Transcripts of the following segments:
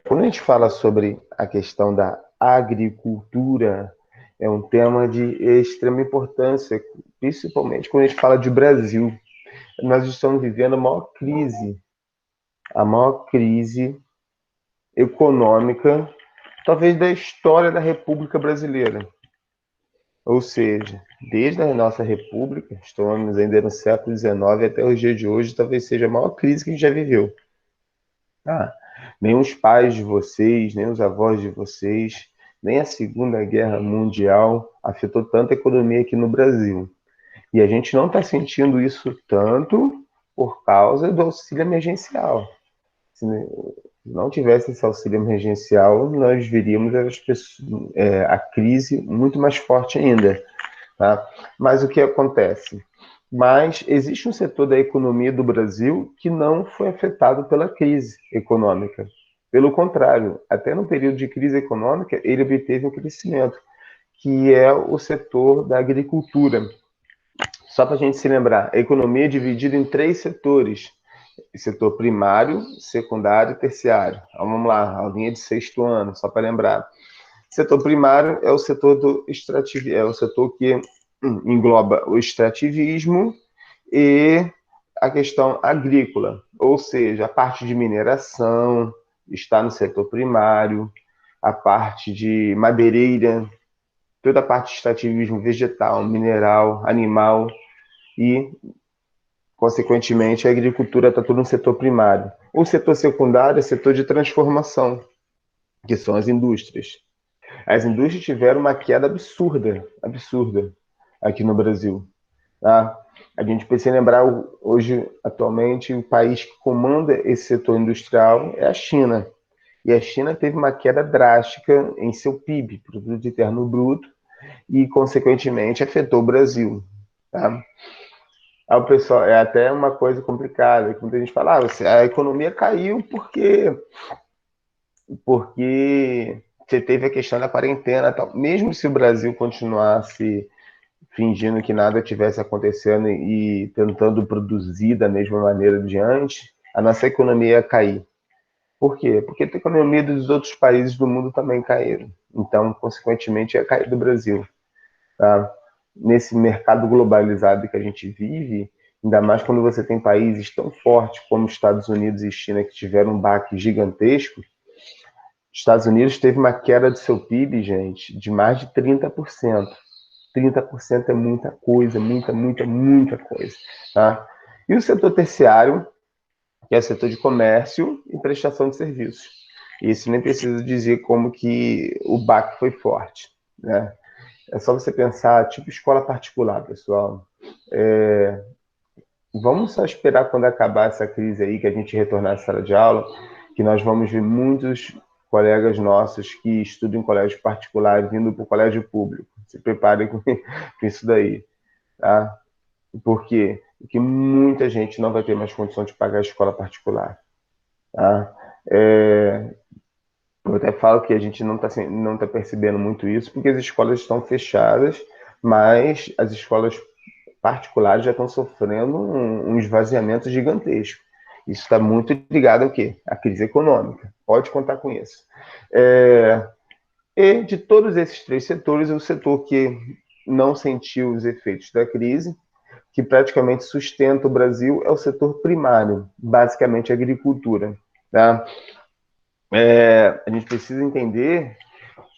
Quando a gente fala sobre a questão da agricultura, é um tema de extrema importância, principalmente quando a gente fala de Brasil. Nós estamos vivendo a maior crise econômica, talvez da história da República Brasileira. Ou seja, desde a nossa República, estamos ainda no século XIX até os dias de hoje, talvez seja a maior crise que a gente já viveu. Ah, nem os pais de vocês, nem os avós de vocês, nem a Segunda Guerra Mundial afetou tanto a economia aqui no Brasil. E a gente não está sentindo isso tanto por causa do auxílio emergencial. Se não tivesse esse auxílio emergencial, nós veríamos a crise muito mais forte ainda. Tá? Mas o que acontece? Mas existe um setor da economia do Brasil que não foi afetado pela crise econômica. Pelo contrário, até no período de crise econômica, ele obteve um crescimento, que é o setor da agricultura. Só para a gente se lembrar, a economia é dividida em três setores: setor primário, secundário e terciário. Então, vamos lá, aulinha de sexto ano, só para lembrar. Setor primário é o setor do extrativismo, é o setor que engloba o extrativismo e a questão agrícola, ou seja, a parte de mineração está no setor primário, a parte de madeireira, toda a parte de extrativismo vegetal, mineral, animal e, consequentemente, a agricultura está tudo no setor primário. O setor secundário é o setor de transformação, que são as indústrias. As indústrias tiveram uma queda absurda, absurda, aqui no Brasil. Tá? A gente precisa lembrar, hoje, atualmente, o país que comanda esse setor industrial é a China. E a China teve uma queda drástica em seu PIB, Produto Interno Bruto, e, consequentemente, afetou o Brasil. Tá? Aí o pessoal, é até uma coisa complicada, que muita gente fala, a economia caiu porque você teve a questão da quarentena, tal. Mesmo se o Brasil continuasse fingindo que nada tivesse acontecendo e tentando produzir da mesma maneira de antes, a nossa economia ia cair. Por quê? Porque a economia dos outros países do mundo também caíram. Então, consequentemente, ia cair do Brasil. Tá? Nesse mercado globalizado que a gente vive, ainda mais quando você tem países tão fortes como Estados Unidos e China que tiveram um baque gigantesco. Estados Unidos teve uma queda do seu PIB, gente, de mais de 30%. 30% é muita coisa, muita, muita, muita coisa. Tá? E o setor terciário, que é o setor de comércio e prestação de serviços. Isso nem preciso dizer como que o baque foi forte. Né? É só você pensar, tipo escola particular, pessoal. Vamos só esperar quando acabar essa crise aí, que a gente retornar à sala de aula, que nós vamos ver muitos colegas nossos que estudam em colégio particular vindo para o colégio público. Se preparem com isso daí, tá? Por quê? Porque muita gente não vai ter mais condição de pagar a escola particular, tá? Eu até falo que a gente não tá percebendo muito isso, porque as escolas estão fechadas, mas as escolas particulares já estão sofrendo um esvaziamento gigantesco. Isso está muito ligado ao quê? À crise econômica. Pode contar com isso. E de todos esses três setores, o setor que não sentiu os efeitos da crise, que praticamente sustenta o Brasil, é o setor primário, basicamente a agricultura. Tá? A gente precisa entender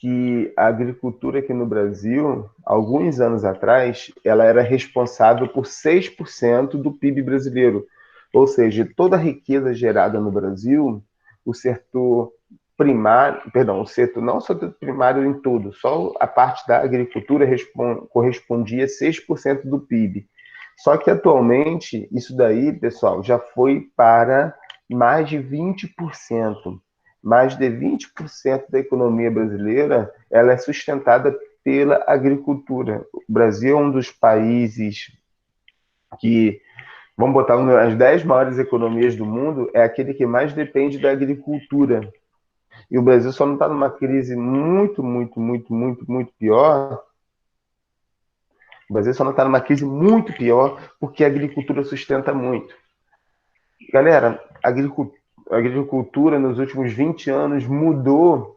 que a agricultura aqui no Brasil, alguns anos atrás, ela era responsável por 6% do PIB brasileiro. Ou seja, toda a riqueza gerada no Brasil, o setor primário, perdão, o setor, não só o primário em tudo, só a parte da agricultura correspondia a 6% do PIB. Só que atualmente, isso daí, pessoal, já foi para mais de 20%. Mais de 20% da economia brasileira ela é sustentada pela agricultura. O Brasil é um dos países que, vamos botar as 10 maiores economias do mundo, é aquele que mais depende da agricultura. E o Brasil só não está numa crise muito, muito, muito, muito, muito pior. O Brasil só não está numa crise muito pior porque a agricultura sustenta muito. Galera, a agricultura nos últimos 20 anos mudou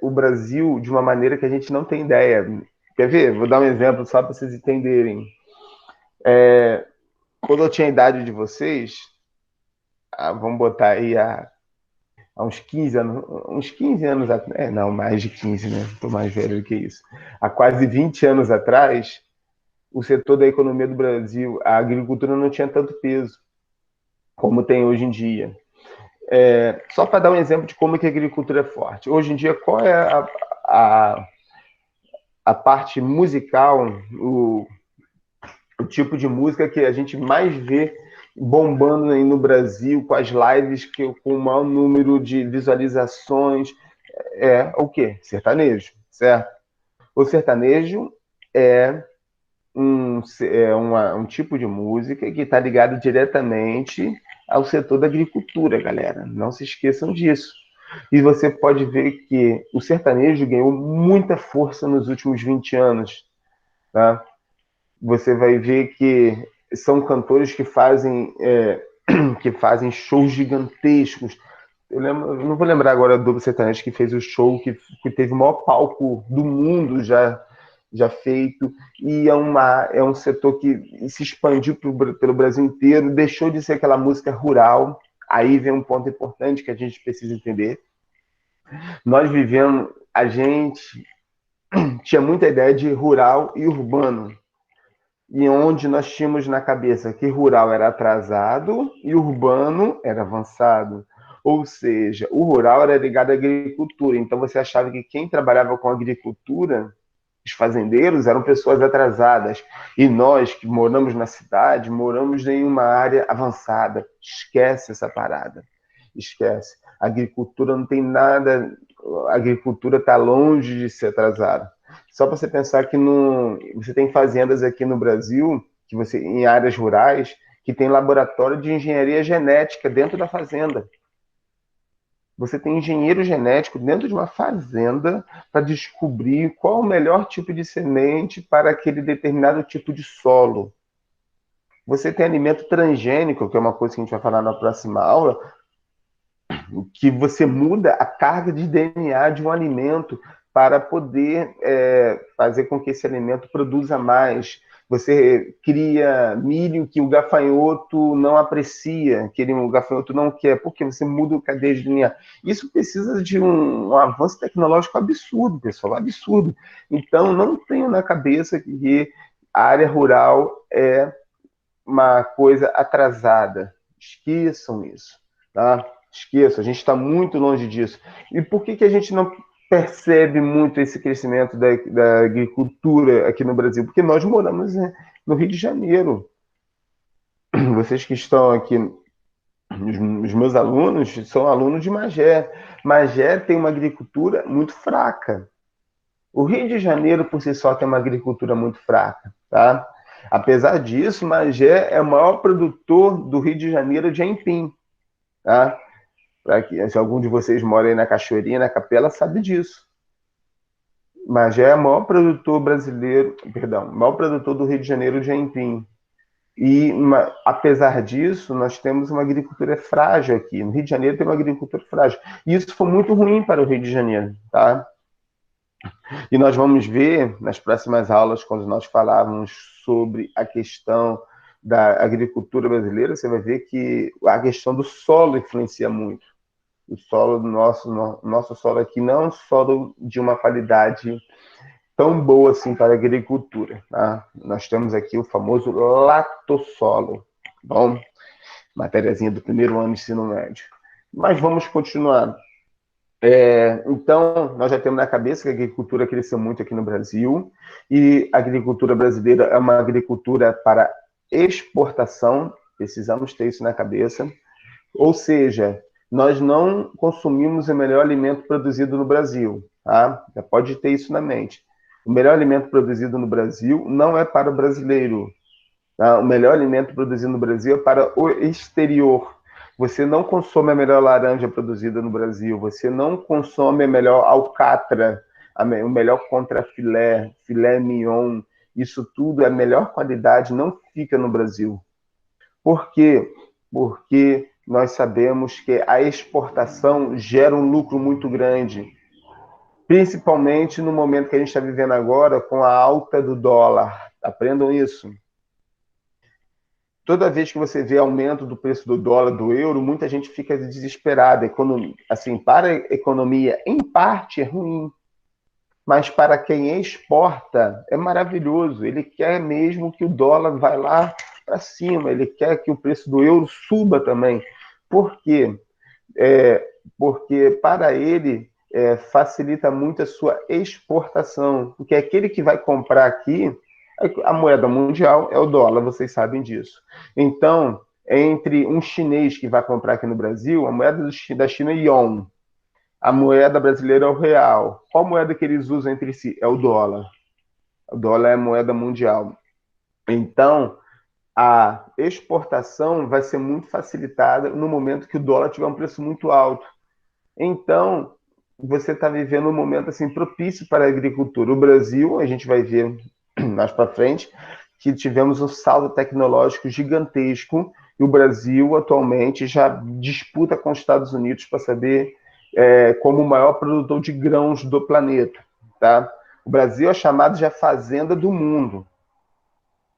o Brasil de uma maneira que a gente não tem ideia. Quer ver? Vou dar um exemplo só para vocês entenderem. Quando eu tinha a idade de vocês, vamos botar aí há uns 15 anos atrás, não, mais de 15, né? Estou mais velho do que isso. Há quase 20 anos atrás, o setor da economia do Brasil, a agricultura não tinha tanto peso como tem hoje em dia. Só para dar um exemplo de como que a agricultura é forte. Hoje em dia, qual é a parte musical, o tipo de música que a gente mais vê bombando aí no Brasil, com as lives com o maior número de visualizações, é o quê? Sertanejo, certo? O sertanejo é um tipo de música que está ligado diretamente ao setor da agricultura, galera. Não se esqueçam disso. E você pode ver que o sertanejo ganhou muita força nos últimos 20 anos. Tá? Você vai ver que são cantores que fazem shows gigantescos. Eu não vou lembrar agora do sertanejo que fez o show que teve o maior palco do mundo já feito, e é um setor que se expandiu pelo Brasil inteiro, deixou de ser aquela música rural. Aí vem um ponto importante que a gente precisa entender. A gente tinha muita ideia de rural e urbano, e onde nós tínhamos na cabeça que rural era atrasado e urbano era avançado. Ou seja, o rural era ligado à agricultura, então você achava que quem trabalhava com agricultura, os fazendeiros, eram pessoas atrasadas, e nós que moramos na cidade, moramos em uma área avançada. Esquece essa parada, esquece. A agricultura não tem nada, a agricultura está longe de ser atrasada. Só para você pensar que você tem fazendas aqui no Brasil, em áreas rurais, que tem laboratório de engenharia genética dentro da fazenda. Você tem engenheiro genético dentro de uma fazenda para descobrir qual o melhor tipo de semente para aquele determinado tipo de solo. Você tem alimento transgênico, que é uma coisa que a gente vai falar na próxima aula, que você muda a carga de DNA de um alimento para poder fazer com que esse alimento produza mais. Você cria milho que o gafanhoto não aprecia, que o gafanhoto não quer, porque você muda a cadeia de DNA. Isso precisa de um avanço tecnológico absurdo, pessoal, absurdo. Então, não tenho na cabeça que a área rural é uma coisa atrasada. Esqueçam isso, tá? Esqueça, a gente está muito longe disso. E por que a gente não percebe muito esse crescimento da agricultura aqui no Brasil? Porque nós moramos no Rio de Janeiro. Vocês que estão aqui, os meus alunos, são alunos de Magé. Magé tem uma agricultura muito fraca. O Rio de Janeiro, por si só, tem uma agricultura muito fraca, tá? Apesar disso, Magé é o maior produtor do Rio de Janeiro de aipim, tá? Se algum de vocês mora aí na Cachoeirinha, na Capela, sabe disso. Magé é o maior produtor brasileiro, perdão, o maior produtor do Rio de Janeiro de aipim. E, apesar disso, nós temos uma agricultura frágil aqui. No Rio de Janeiro tem uma agricultura frágil. E isso foi muito ruim para o Rio de Janeiro, tá? E nós vamos ver nas próximas aulas, quando nós falarmos sobre a questão da agricultura brasileira, você vai ver que a questão do solo influencia muito. O solo nosso solo aqui não é um solo de uma qualidade tão boa assim para a agricultura. Tá? Nós temos aqui o famoso latossolo. Bom, matériazinha do primeiro ano de ensino médio. Mas vamos continuar. Então, nós já temos na cabeça que a agricultura cresceu muito aqui no Brasil, e a agricultura brasileira é uma agricultura para exportação, precisamos ter isso na cabeça. Ou seja, nós não consumimos o melhor alimento produzido no Brasil, tá? Já pode ter isso na mente. O melhor alimento produzido no Brasil não é para o brasileiro, tá? O melhor alimento produzido no Brasil é para o exterior. Você não consome a melhor laranja produzida no Brasil, você não consome a melhor alcatra, o melhor contrafilé, filé mignon, isso tudo, a melhor qualidade não fica no Brasil. Por quê? Porque nós sabemos que a exportação gera um lucro muito grande, principalmente no momento que a gente está vivendo agora com a alta do dólar. Aprendam isso. Toda vez que você vê aumento do preço do dólar, do euro, muita gente fica desesperada. Assim, para a economia, em parte é ruim, mas para quem exporta é maravilhoso. Ele quer mesmo que o dólar vá lá para cima, ele quer que o preço do euro suba também. Por quê? É, porque para ele facilita muito a sua exportação, porque aquele que vai comprar aqui, a moeda mundial é o dólar, vocês sabem disso. Então, entre um chinês que vai comprar aqui no Brasil, a moeda da China é yuan, a moeda brasileira é o real. Qual moeda que eles usam entre si? É o dólar. O dólar é a moeda mundial. Então, a exportação vai ser muito facilitada no momento que o dólar tiver um preço muito alto. Então, você está vivendo um momento assim propício para a agricultura. O Brasil, a gente vai ver mais para frente, que tivemos um salto tecnológico gigantesco e o Brasil atualmente já disputa com os Estados Unidos para saber como o maior produtor de grãos do planeta. Tá? O Brasil é chamado de a fazenda do mundo,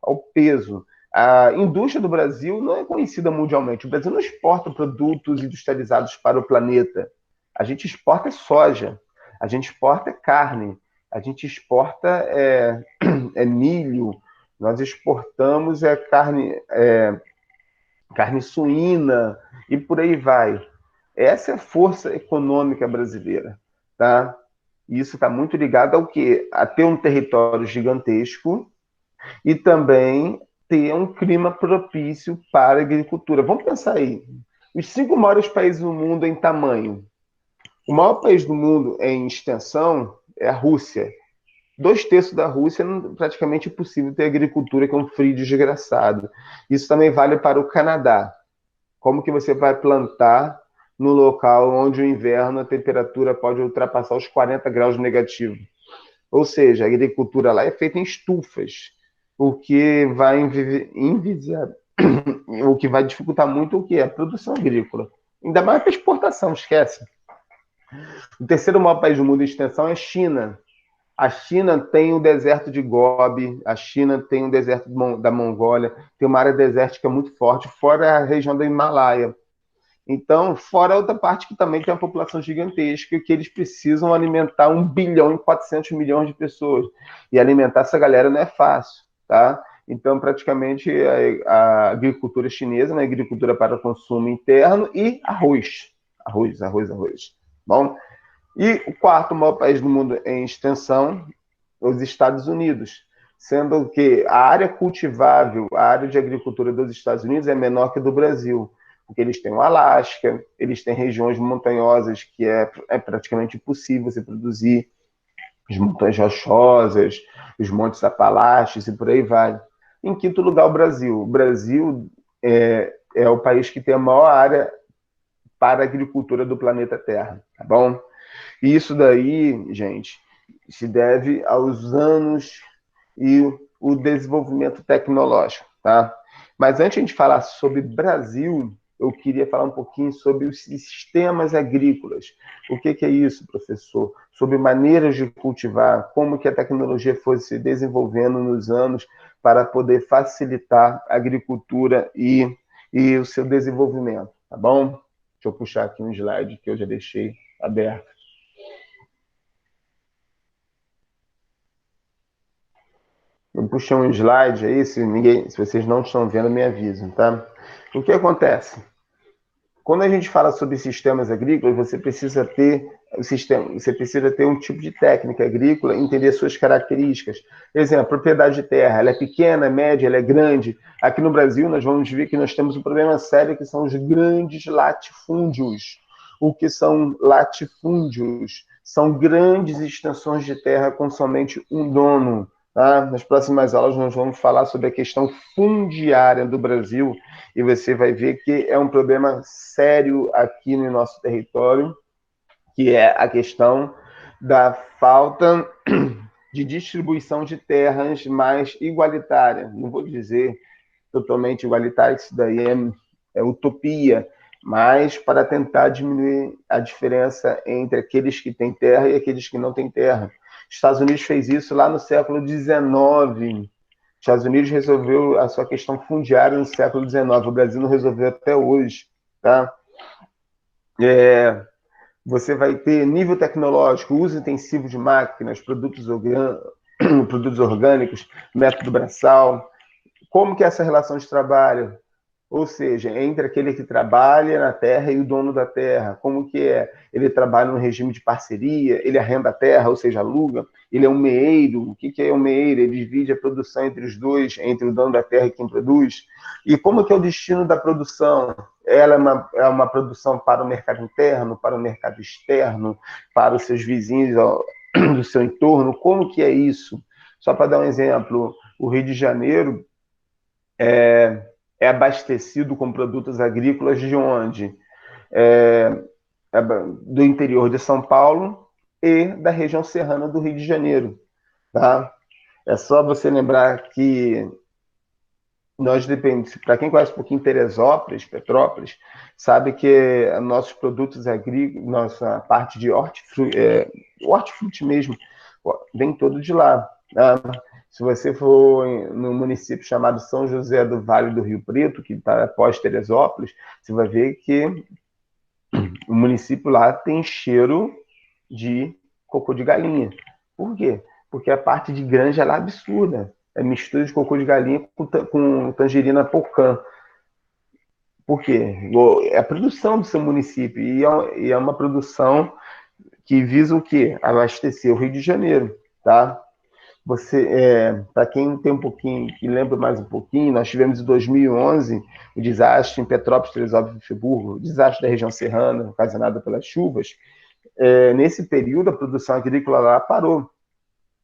ao peso. A indústria do Brasil não é conhecida mundialmente. O Brasil não exporta produtos industrializados para o planeta. A gente exporta soja, a gente exporta carne, a gente exporta milho, nós exportamos carne suína e por aí vai. Essa é a força econômica brasileira, tá? Isso está muito ligado ao quê? A ter um território gigantesco e também ter um clima propício para a agricultura. Vamos pensar aí. Os 5 maiores países do mundo em tamanho. O maior país do mundo em extensão é a Rússia. 2/3 da Rússia praticamente é impossível ter agricultura, que é um frio desgraçado. Isso também vale para o Canadá. Como que você vai plantar no local onde o inverno a temperatura pode ultrapassar os 40 graus negativos? Ou seja, a agricultura lá é feita em estufas, o que vai o que vai dificultar muito o que é a produção agrícola. Ainda mais para exportação, esquece. O terceiro maior país do mundo em extensão é a China. A China tem o deserto de Gobi, a China tem o deserto da Mongólia, tem uma área desértica muito forte, fora a região do Himalaia. Então, fora outra parte que também tem uma população gigantesca, que eles precisam alimentar 1,4 bilhão de pessoas. E alimentar essa galera não é fácil, tá? Então, praticamente, a agricultura chinesa, né, agricultura para consumo interno e arroz. Arroz, arroz, arroz. Bom, e o quarto maior país do mundo em extensão, os Estados Unidos. Sendo que a área cultivável, a área de agricultura dos Estados Unidos é menor que a do Brasil, porque eles têm o Alasca, eles têm regiões montanhosas que é praticamente impossível você produzir, as montanhas rochosas, os montes Apalaches e por aí vai. Em quinto lugar, o Brasil. O Brasil é o país que tem a maior área para a agricultura do planeta Terra, tá bom? E isso daí, gente, se deve aos anos e o desenvolvimento tecnológico, tá? Mas antes de a gente falar sobre Brasil, eu queria falar um pouquinho sobre os sistemas agrícolas. O que é isso, professor? Sobre maneiras de cultivar, como que a tecnologia foi se desenvolvendo nos anos para poder facilitar a agricultura e o seu desenvolvimento, tá bom? Deixa eu puxar aqui um slide que eu já deixei aberto. Eu puxei um slide aí, se vocês não estão vendo, me avisam, tá? O que acontece? Quando a gente fala sobre sistemas agrícolas, você precisa ter um tipo de técnica agrícola, entender suas características. Por exemplo, propriedade de terra, ela é pequena, é média, ela é grande. Aqui no Brasil, nós vamos ver que nós temos um problema sério, que são os grandes latifúndios. O que são latifúndios? São grandes extensões de terra com somente um dono. Tá? Nas próximas aulas, nós vamos falar sobre a questão fundiária do Brasil, e você vai ver que é um problema sério aqui no nosso território, que é a questão da falta de distribuição de terras mais igualitária. Não vou dizer totalmente igualitária, isso daí é utopia, mas para tentar diminuir a diferença entre aqueles que têm terra e aqueles que não têm terra. Os Estados Unidos fez isso lá no século XIX. Os Estados Unidos resolveu a sua questão fundiária no século XIX. O Brasil não resolveu até hoje. Tá? Você vai ter nível tecnológico, uso intensivo de máquinas, produtos orgânicos, método braçal. Como que é essa relação de trabalho? Ou seja, entre aquele que trabalha na terra e o dono da terra. Como que é? Ele trabalha no regime de parceria, ele arrenda a terra, ou seja, aluga, ele é um meeiro. O que é um meeiro? Ele divide a produção entre os dois, entre o dono da terra e quem produz. E como que é o destino da produção? Ela é uma produção para o mercado interno, para o mercado externo, para os seus vizinhos do seu entorno. Como que é isso? Só para dar um exemplo, o Rio de Janeiro é abastecido com produtos agrícolas de onde? Do interior de São Paulo e da região serrana do Rio de Janeiro. Tá? É só você lembrar que nós dependemos, para quem conhece um pouquinho Teresópolis, Petrópolis, sabe que nossos produtos agrícolas, nossa parte de hortifruti mesmo, vem todo de lá. Tá? Se você for no município chamado São José do Vale do Rio Preto, que está após Teresópolis, você vai ver que o município lá tem cheiro de cocô de galinha. Por quê? Porque a parte de granja lá é absurda. É mistura de cocô de galinha com tangerina pocã. Por quê? É a produção do seu município. E é uma produção que visa o quê? Abastecer o Rio de Janeiro. Tá? Para quem tem um pouquinho, que lembra mais um pouquinho, nós tivemos em 2011 o desastre em Petrópolis, Teresópolis e Friburgo, o desastre da região serrana, ocasionado pelas chuvas. Nesse período, a produção agrícola lá parou.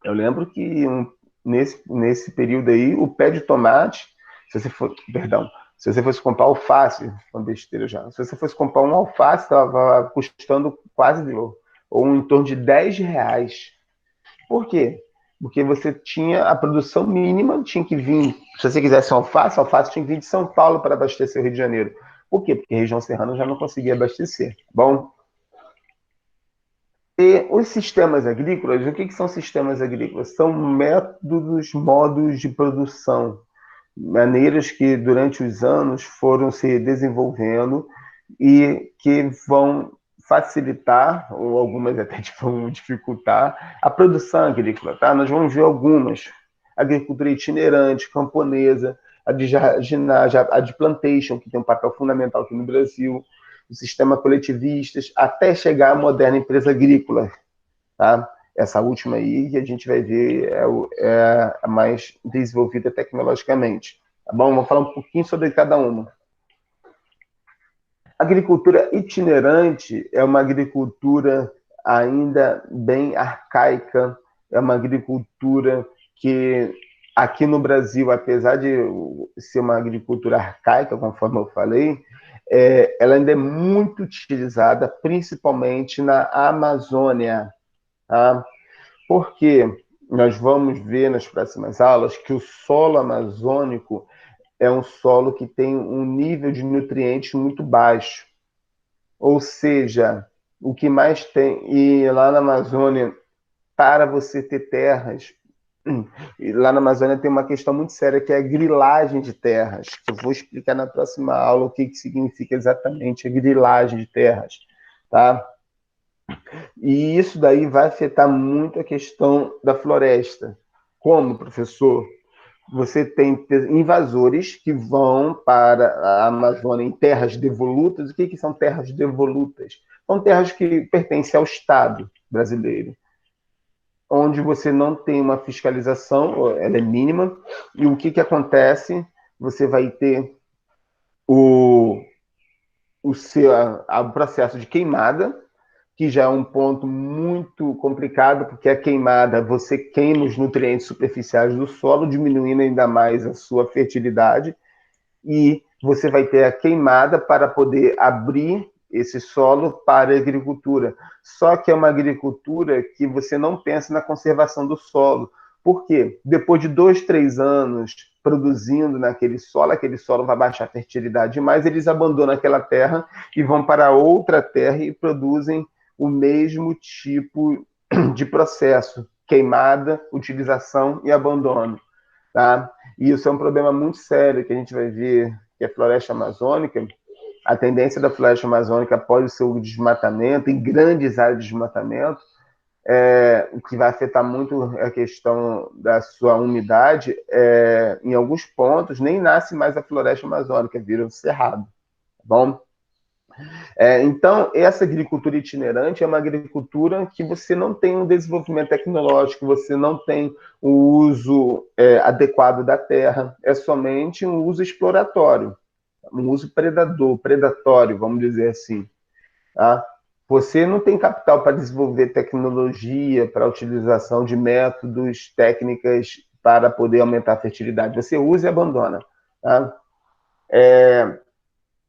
Eu lembro que nesse período aí, o pé de tomate, se você fosse comprar alface, uma besteira já, se você fosse comprar um alface, estava custando quase, ou em torno de R$10. Por quê? Porque você tinha a produção mínima, tinha que vir, se você quisesse alface tinha que vir de São Paulo para abastecer o Rio de Janeiro. Por quê? Porque a região serrana já não conseguia abastecer. Bom, e os sistemas agrícolas, o que são sistemas agrícolas? São métodos, modos de produção, maneiras que durante os anos foram se desenvolvendo e que vão facilitar, ou algumas até vão dificultar, a produção agrícola. Tá? Nós vamos ver algumas. Agricultura itinerante, camponesa, a de jardinagem, a de plantation, que tem um papel fundamental aqui no Brasil, o sistema coletivistas, até chegar à moderna empresa agrícola. Tá? Essa última aí que a gente vai ver é a mais desenvolvida tecnologicamente. Tá bom? Vamos falar um pouquinho sobre cada uma. Agricultura itinerante é uma agricultura ainda bem arcaica, é uma agricultura que aqui no Brasil, apesar de ser uma agricultura arcaica, conforme eu falei, ela ainda é muito utilizada, principalmente na Amazônia. Tá? Porque nós vamos ver nas próximas aulas que o solo amazônico é um solo que tem um nível de nutrientes muito baixo. Ou seja, o que mais tem... E lá na Amazônia, para você ter terras... E lá na Amazônia tem uma questão muito séria, que é a grilagem de terras. Eu vou explicar na próxima aula o que significa exatamente a grilagem de terras. Tá? E isso daí vai afetar muito a questão da floresta. Como, professor? Você tem invasores que vão para a Amazônia em terras devolutas. O que são terras devolutas? São terras que pertencem ao Estado brasileiro, onde você não tem uma fiscalização, ela é mínima, e o que acontece? Você vai ter o processo de queimada, que já é um ponto muito complicado, porque a queimada, você queima os nutrientes superficiais do solo, diminuindo ainda mais a sua fertilidade, e você vai ter a queimada para poder abrir esse solo para a agricultura. Só que é uma agricultura que você não pensa na conservação do solo. Por quê? Depois de 2, 3 anos produzindo naquele solo, aquele solo vai baixar a fertilidade demais, eles abandonam aquela terra e vão para outra terra e produzem o mesmo tipo de processo: queimada, utilização e abandono. Tá? E isso é um problema muito sério que a gente vai ver, que a floresta amazônica, a tendência da floresta amazônica após o seu desmatamento, em grandes áreas de desmatamento, o que vai afetar muito a questão da sua umidade, em alguns pontos nem nasce mais a floresta amazônica, vira um cerrado, tá bom? Então, essa agricultura itinerante é uma agricultura que você não tem um desenvolvimento tecnológico, você não tem o uso adequado da terra, é somente um uso exploratório, um uso predatório, vamos dizer assim. Tá? Você não tem capital para desenvolver tecnologia, para a utilização de métodos, técnicas para poder aumentar a fertilidade. Você usa e abandona. Tá?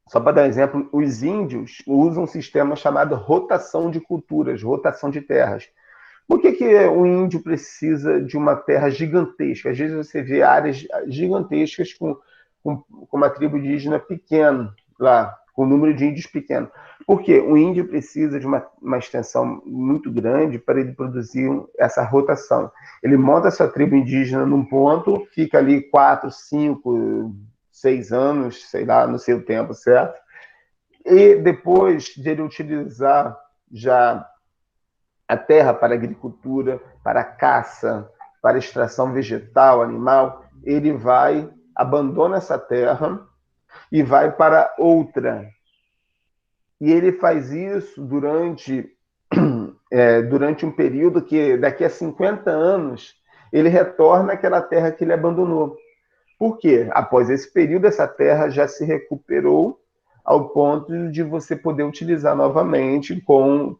Só para dar um exemplo, os índios usam um sistema chamado rotação de culturas, rotação de terras. Por que o índio precisa de uma terra gigantesca? Às vezes você vê áreas gigantescas com uma tribo indígena pequena lá, com um número de índios pequeno. Por quê? O índio precisa de uma extensão muito grande para ele produzir essa rotação. Ele monta essa tribo indígena num ponto, fica ali 4, 5, 6 anos, sei lá, no seu tempo, certo? E depois de ele utilizar já a terra para agricultura, para caça, para extração vegetal, animal, ele abandona essa terra e vai para outra. E ele faz isso durante um período que, daqui a 50 anos, ele retorna àquela terra que ele abandonou. Por quê? Após esse período, essa terra já se recuperou ao ponto de você poder utilizar novamente com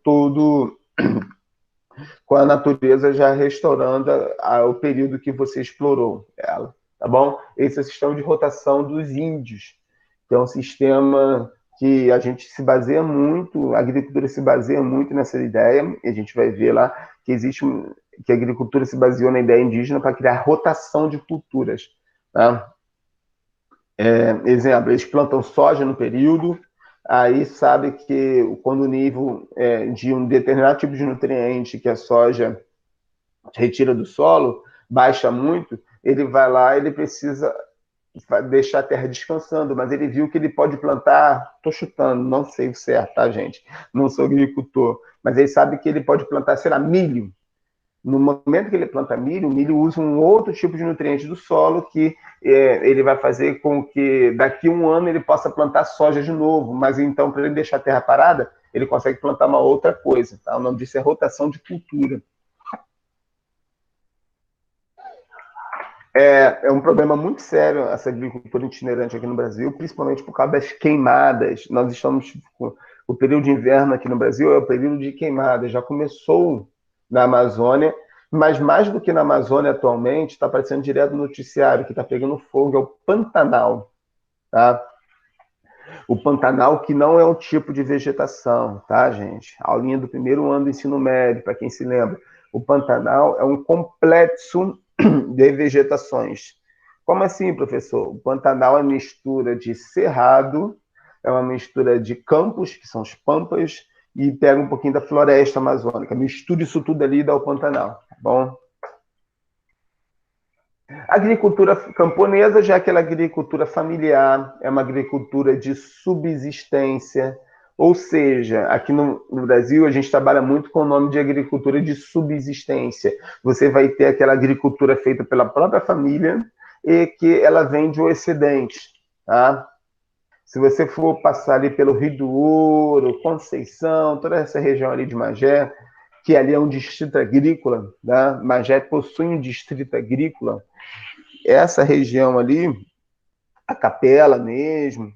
a natureza já restaurando o período que você explorou ela, tá bom? Esse é o sistema de rotação dos índios, que é um sistema que a gente se baseia muito, a agricultura se baseia muito nessa ideia, e a gente vai ver lá que que a agricultura se baseou na ideia indígena para criar rotação de culturas, tá? Exemplo, eles plantam soja no período, aí sabe que quando o nível de um determinado tipo de nutriente que a soja retira do solo baixa muito, ele vai lá, ele precisa deixar a terra descansando, mas ele viu que ele pode plantar, estou chutando, não sei o certo, tá, gente? Não sou agricultor, mas ele sabe que ele pode plantar, sei lá, milho. No momento que ele planta milho, o milho usa um outro tipo de nutriente do solo que ele vai fazer com que daqui a um ano ele possa plantar soja de novo, mas então, para ele deixar a terra parada, ele consegue plantar uma outra coisa. Tá? O nome disso é rotação de cultura. É um problema muito sério essa agricultura itinerante aqui no Brasil, principalmente por causa das queimadas. Nós estamos. O período de inverno aqui no Brasil é o período de queimadas. Já começou na Amazônia, mas mais do que na Amazônia atualmente, está aparecendo direto no noticiário, que está pegando fogo, é o Pantanal. Tá? O Pantanal, que não é um tipo de vegetação, tá, gente? Aulinha do primeiro ano do ensino médio, para quem se lembra. O Pantanal é um complexo de vegetações. Como assim, professor? O Pantanal é mistura de cerrado, é uma mistura de campos, que são os pampas, e pega um pouquinho da floresta amazônica. Mistura isso tudo ali e dá o Pantanal, tá bom? A agricultura camponesa já é aquela agricultura familiar, é uma agricultura de subsistência, ou seja, aqui no Brasil a gente trabalha muito com o nome de agricultura de subsistência. Você vai ter aquela agricultura feita pela própria família e que ela vende o excedente, tá? Se você for passar ali pelo Rio do Ouro, Conceição, toda essa região ali de Magé, que ali é um distrito agrícola, tá? Magé possui um distrito agrícola, essa região ali, a Capela mesmo,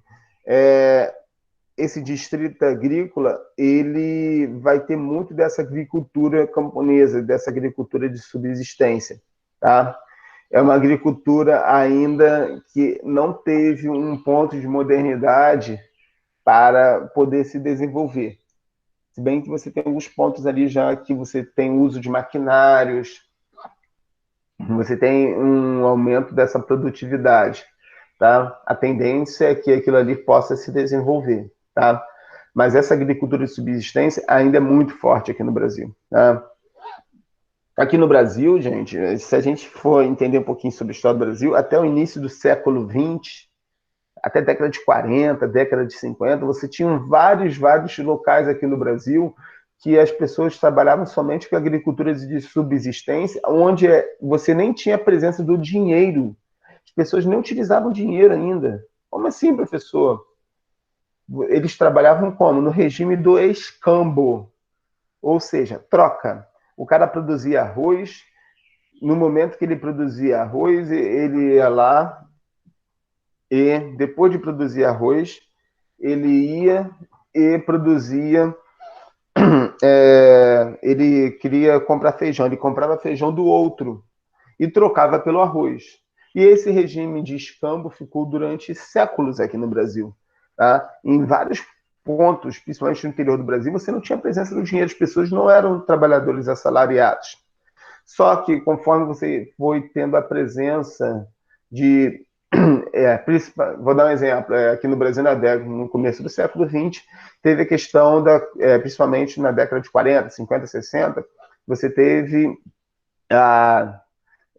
esse distrito agrícola, ele vai ter muito dessa agricultura camponesa, dessa agricultura de subsistência, tá? É uma agricultura ainda que não teve um ponto de modernidade para poder se desenvolver. Se bem que você tem alguns pontos ali já que você tem uso de maquinários, você tem um aumento dessa produtividade, tá? A tendência é que aquilo ali possa se desenvolver, tá? Mas essa agricultura de subsistência ainda é muito forte aqui no Brasil, tá? Aqui no Brasil, gente, se a gente for entender um pouquinho sobre a história do Brasil, até o início do século XX, até década de 40, década de 50, você tinha vários locais aqui no Brasil que as pessoas trabalhavam somente com agricultura de subsistência, onde você nem tinha a presença do dinheiro. As pessoas nem utilizavam dinheiro ainda. Como assim, professor? Eles trabalhavam como? No regime do escambo, ou seja, troca. O cara produzia arroz, no momento que ele produzia arroz, ele ia lá e, depois de produzir arroz, ele ia e produzia. Ele queria comprar feijão, ele comprava feijão do outro e trocava pelo arroz. E esse regime de escambo ficou durante séculos aqui no Brasil. Tá? Em vários pontos, principalmente no interior do Brasil, você não tinha presença do dinheiro, as pessoas não eram trabalhadores assalariados. Só que conforme você foi tendo a presença de vou dar um exemplo. Aqui no Brasil, no começo do século XX, teve a questão, principalmente na década de 40, 50, 60, você teve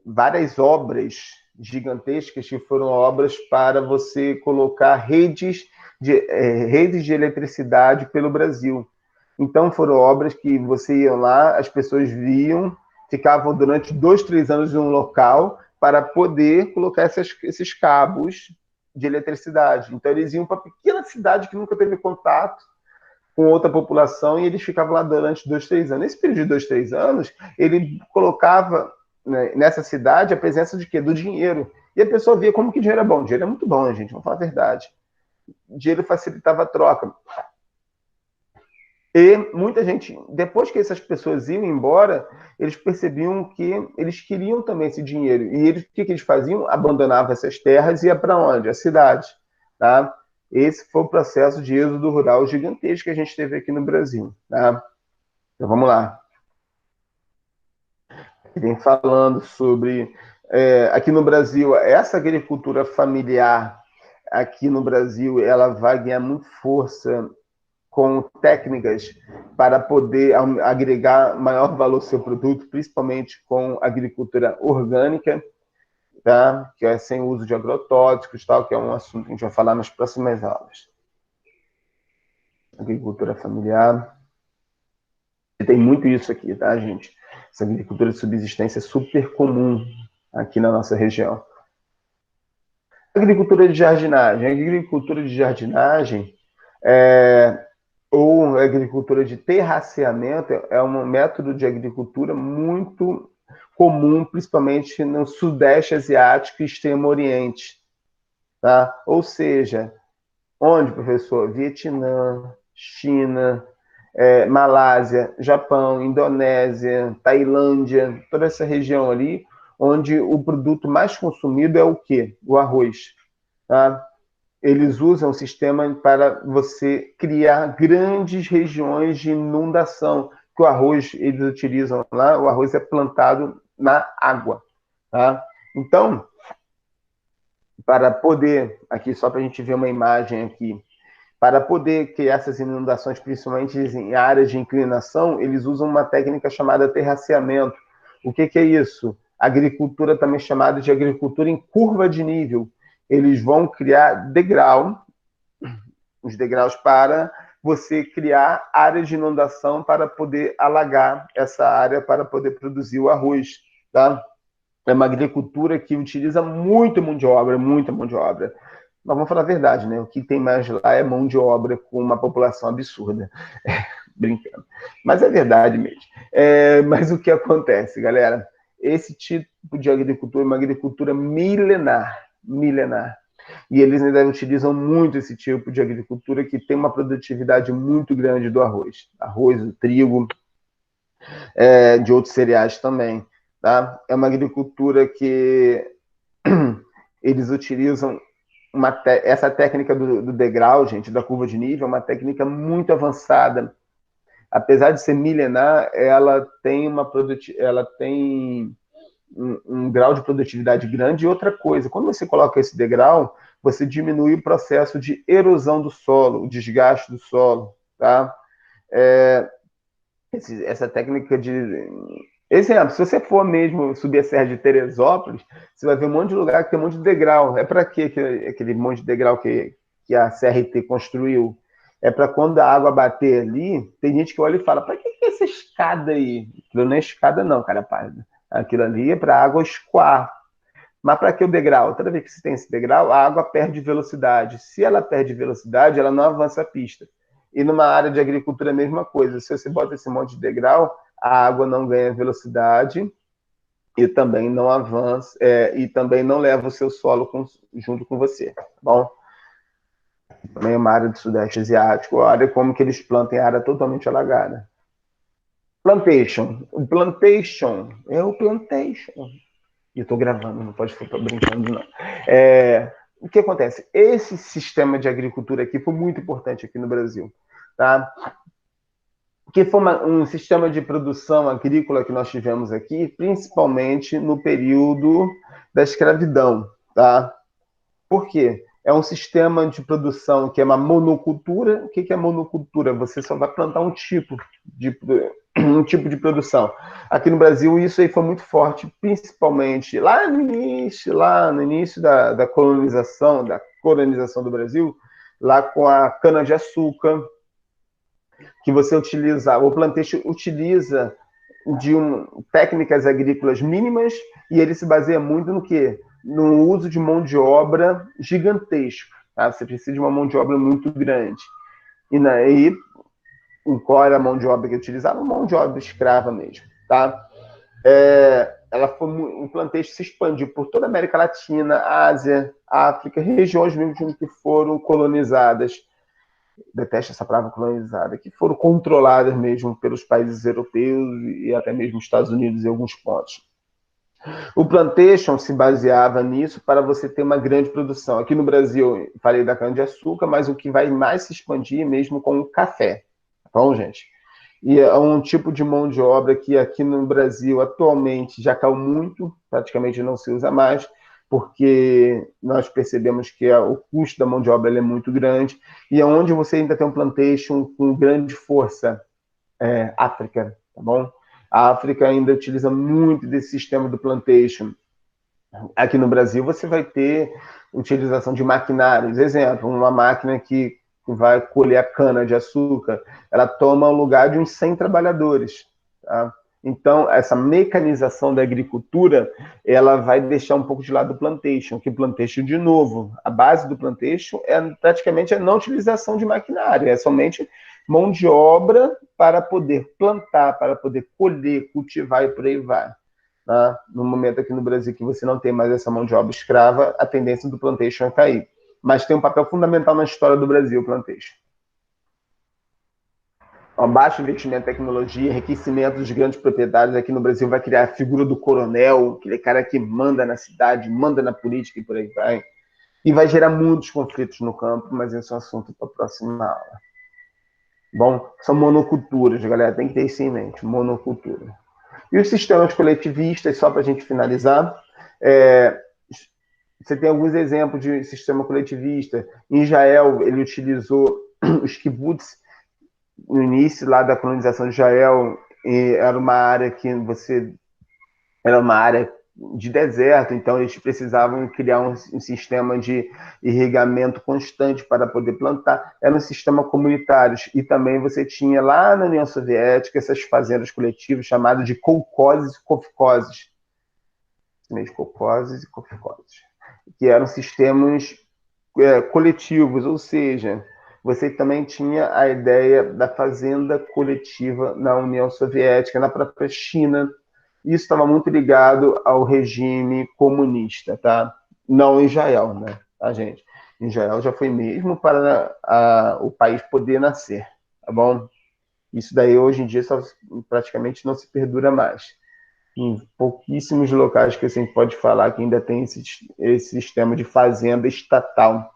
várias obras gigantescas que foram obras para você colocar redes de eletricidade pelo Brasil. Então, foram obras que você ia lá, as pessoas viam, ficavam durante 2, 3 anos em um local para poder colocar esses cabos de eletricidade. Então, eles iam para pequena cidade que nunca teve contato com outra população e eles ficavam lá durante 2, 3 anos. Nesse período de 2, 3 anos, ele colocava, né, nessa cidade a presença de quê? Do dinheiro. E a pessoa via como que dinheiro é bom. Dinheiro é muito bom, gente, vamos falar a verdade. Dinheiro facilitava a troca. E muita gente, depois que essas pessoas iam embora, eles percebiam que eles queriam também esse dinheiro. E eles, o que eles faziam? Abandonavam essas terras e ia para onde? A cidade. Tá? Esse foi o processo de êxodo rural gigantesco que a gente teve aqui no Brasil. Tá? Então vamos lá. Vem falando sobre, aqui no Brasil, essa agricultura familiar aqui no Brasil, ela vai ganhar muito força com técnicas para poder agregar maior valor ao seu produto, principalmente com agricultura orgânica, tá? Que é sem uso de agrotóxicos, tal, que é um assunto que a gente vai falar nas próximas aulas. Agricultura familiar. E tem muito isso aqui, tá, gente? Essa agricultura de subsistência é super comum aqui na nossa região. Agricultura de jardinagem. A agricultura de jardinagem ou agricultura de terraceamento é um método de agricultura muito comum, principalmente no Sudeste Asiático e Extremo Oriente. Tá? Ou seja, onde, professor? Vietnã, China, Malásia, Japão, Indonésia, Tailândia, toda essa região ali, onde o produto mais consumido é o quê? O arroz. Tá? Eles usam o sistema para você criar grandes regiões de inundação, que o arroz, eles utilizam lá, o arroz é plantado na água. Tá? Então, para poder, aqui só para a gente ver uma imagem aqui, para poder criar essas inundações, principalmente em áreas de inclinação, eles usam uma técnica chamada terraceamento. O que é isso? Agricultura também chamada de agricultura em curva de nível. Eles vão criar os degraus para você criar áreas de inundação para poder alagar essa área para poder produzir o arroz. Tá? É uma agricultura que utiliza muita mão de obra, muita mão de obra. Mas vamos falar a verdade, né? O que tem mais lá é mão de obra com uma população absurda. Brincando. Mas é verdade mesmo. Mas o que acontece, galera? Esse tipo de agricultura é uma agricultura milenar. Milenar. E eles ainda utilizam muito esse tipo de agricultura que tem uma produtividade muito grande do arroz. Arroz, do trigo, de outros cereais também. Tá? É uma agricultura que eles utilizam essa técnica do degrau, gente, da curva de nível, é uma técnica muito avançada. Apesar de ser milenar, ela tem um grau de produtividade grande. E outra coisa, quando você coloca esse degrau, você diminui o processo de erosão do solo, o desgaste do solo, tá? Essa técnica de... Exemplo, se você for mesmo subir a Serra de Teresópolis, você vai ver um monte de lugar que tem um monte de degrau. É para quê aquele monte de degrau que a CRT construiu? É para quando a água bater ali, tem gente que olha e fala, para que é essa escada aí? Aquilo não é escada não, cara pálida. Aquilo ali é para a água escoar. Mas para que o degrau? Toda vez que você tem esse degrau, a água perde velocidade. Se ela perde velocidade, ela não avança a pista. E numa área de agricultura é a mesma coisa. Se você bota esse monte de degrau, a água não ganha velocidade e também não avança, e também não leva o seu solo junto com você, tá bom? Também é uma área do Sudeste Asiático, olha como que eles plantam em área totalmente alagada. Plantation. O plantation é o plantation. E eu estou gravando, não pode ficar brincando, não. O que acontece? Esse sistema de agricultura aqui foi muito importante aqui no Brasil, tá? Que foi um sistema de produção agrícola que nós tivemos aqui, principalmente no período da escravidão, tá? Por quê? É um sistema de produção que é uma monocultura. O que é monocultura? Você só vai plantar um tipo de produção. Aqui no Brasil, isso aí foi muito forte, principalmente lá no início da colonização do Brasil, lá com a cana-de-açúcar, que você utiliza, o plantation utiliza técnicas agrícolas mínimas, e ele se baseia muito no quê? No uso de mão de obra gigantesco. Tá? Você precisa de uma mão de obra muito grande. E qual era a mão de obra que utilizava? Mão de obra escrava mesmo. Tá? O plantation se expandiu por toda a América Latina, Ásia, África, regiões mesmo que foram colonizadas, detesto essa palavra colonizada, que foram controladas mesmo pelos países europeus e até mesmo Estados Unidos em alguns pontos. O plantation se baseava nisso para você ter uma grande produção. Aqui no Brasil, falei da cana-de-açúcar, mas o que vai mais se expandir mesmo com o café. Tá bom, gente? E é um tipo de mão de obra que aqui no Brasil atualmente já caiu muito, praticamente não se usa mais, porque nós percebemos que o custo da mão de obra é muito grande, e é onde você ainda tem um plantation com grande força, África, tá bom? A África ainda utiliza muito desse sistema do plantation. Aqui no Brasil você vai ter utilização de maquinários. Exemplo, uma máquina que vai colher a cana-de-açúcar, ela toma o lugar de uns 100 trabalhadores. Tá? Então, essa mecanização da agricultura, ela vai deixar um pouco de lado o plantation, que o plantation, de novo, a base do plantation é praticamente a não utilização de maquinário, é somente mão de obra para poder plantar, para poder colher, cultivar e por aí vai. Tá? No momento aqui no Brasil que você não tem mais essa mão de obra escrava, a tendência do plantation é cair. Mas tem um papel fundamental na história do Brasil, o plantation. O baixo investimento em tecnologia, enriquecimento dos grandes proprietários aqui no Brasil vai criar a figura do coronel, aquele cara que manda na cidade, manda na política e por aí vai. E vai gerar muitos conflitos no campo, mas esse é um assunto para a próxima aula. Bom, são monoculturas, galera, tem que ter isso em mente, monocultura. E os sistemas coletivistas, só para a gente finalizar, você tem alguns exemplos de sistema coletivista. Em Israel, ele utilizou os kibbutz no início lá da colonização de Israel, era uma área era uma área de deserto, então eles precisavam criar um sistema de irrigamento constante para poder plantar. Era um sistema comunitário. E também você tinha lá na União Soviética essas fazendas coletivas chamadas de kolkhozes e kofkoses. Kolkhozes e kofkoses. Que eram sistemas coletivos, ou seja, você também tinha a ideia da fazenda coletiva na União Soviética, na própria China. Isso estava muito ligado ao regime comunista, tá? Não em Israel, né, tá, gente? Em Israel já foi mesmo para o país poder nascer, tá bom? Isso daí hoje em dia praticamente não se perdura mais. Em pouquíssimos locais que a gente pode falar que ainda tem esse sistema de fazenda estatal,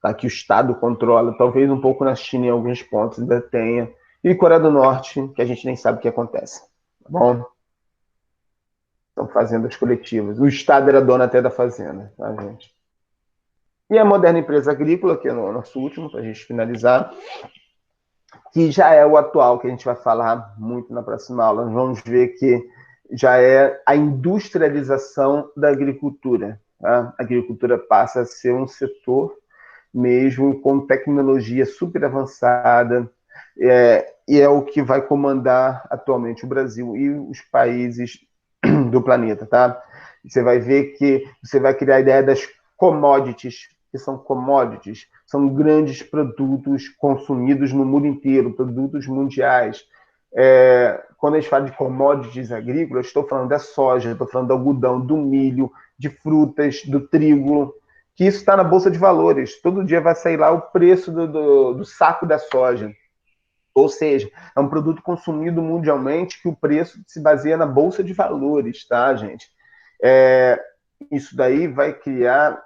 tá? Que o Estado controla, talvez um pouco na China em alguns pontos ainda tenha, e Coreia do Norte, que a gente nem sabe o que acontece, tá bom? São fazendas coletivas. O Estado era dono até da fazenda, tá, gente? E a moderna empresa agrícola, que é o nosso último, para a gente finalizar, que já é o atual, que a gente vai falar muito na próxima aula. Nós vamos ver que já é a industrialização da agricultura. Tá? A agricultura passa a ser um setor mesmo com tecnologia super avançada, e é o que vai comandar atualmente o Brasil e os países do planeta, tá? Você vai ver que você vai criar a ideia das commodities, que são commodities, são grandes produtos consumidos no mundo inteiro, produtos mundiais. Quando a gente fala de commodities agrícolas, estou falando da soja, estou falando do algodão, do milho, de frutas, do trigo, que isso está na Bolsa de Valores. Todo dia vai sair lá o preço do saco da soja. Ou seja, é um produto consumido mundialmente que o preço se baseia na Bolsa de Valores, tá, gente? Isso daí vai criar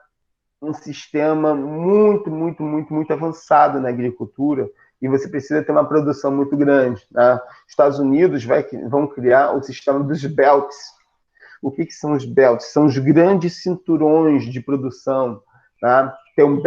um sistema muito, muito, muito, muito avançado na agricultura e você precisa ter uma produção muito grande. Tá? Estados Unidos vão criar o sistema dos belts. O que são os belts? São os grandes cinturões de produção. Tá? Tem o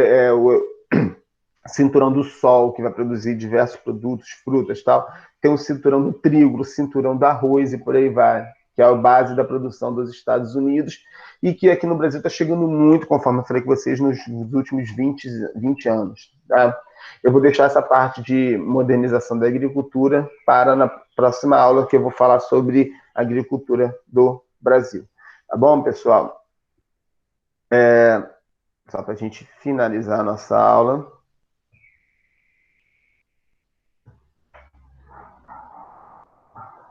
cinturão do sol, que vai produzir diversos produtos, frutas e tal. Tem o cinturão do trigo, o cinturão do arroz e por aí vai, que é a base da produção dos Estados Unidos e que aqui no Brasil está chegando muito, conforme eu falei com vocês, nos últimos 20 anos. Tá? Eu vou deixar essa parte de modernização da agricultura para na próxima aula, que eu vou falar sobre a agricultura do Brasil. Tá bom, pessoal? Só para a gente finalizar a nossa aula.